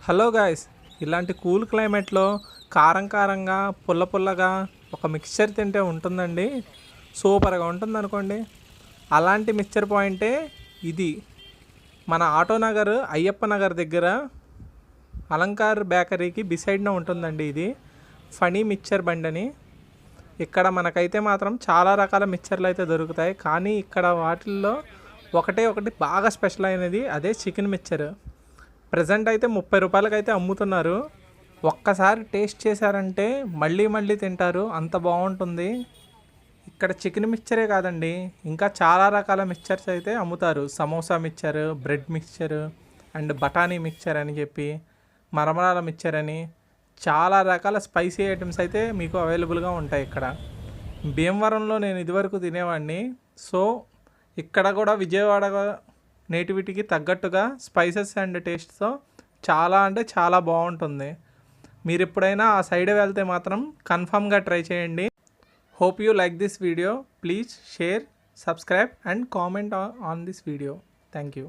Hello guys, ఇలాంటి cool క్లైమేట్లో కారం కారంగా పుల్ల పుల్లగా ఒక మిక్స్చర్ తింటే ఉంటుందండి, సూపర్గా ఉంటుంది అనుకోండి. అలాంటి మిక్స్చర్ పాయింటే ఇది. మన ఆటో నగర్ అయ్యప్ప నగర్ దగ్గర అలంకార్ బేకరీకి బిసైడ్న ఉంటుందండి. ఇది ఫనీ మిక్చర్ బండి అని. ఇక్కడ మనకైతే మాత్రం చాలా రకాల మిక్చర్లు అయితే దొరుకుతాయి, కానీ ఇక్కడ వాటిల్లో ఒకటి బాగా స్పెషల్ అయినది, అదే చికెన్ మిక్చర్. ప్రజెంట్ అయితే 30 రూపాయలకి అయితే అమ్ముతున్నారు. ఒక్కసారి టేస్ట్ చేశారంటే మళ్ళీ మళ్ళీ తింటారు, అంత బాగుంటుంది. ఇక్కడ చికెన్ మిక్చరే కాదండి, ఇంకా చాలా రకాల మిక్చర్స్ అయితే అమ్ముతారు. Samosa mixture, bread mixture and బఠానీ మిక్చర్ అని చెప్పి, మరమరాల మిక్చర్ అని చాలా రకాల స్పైసీ ఐటమ్స్ అయితే మీకు అవైలబుల్గా ఉంటాయి ఇక్కడ. భీమవరంలో నేను ఇదివరకు తినేవాడిని. సో ఇక్కడ కూడా విజయవాడ నేటివిటీకి తగ్గట్టుగా స్పైసెస్ అండ్ టేస్ట్తో చాలా అంటే చాలా బాగుంటుంది. మీరు ఎప్పుడైనా ఆ సైడ్ వెళ్తే మాత్రం కన్ఫామ్గా ట్రై చేయండి. Hope you like this video. Please share, subscribe and comment on this video. Thank you.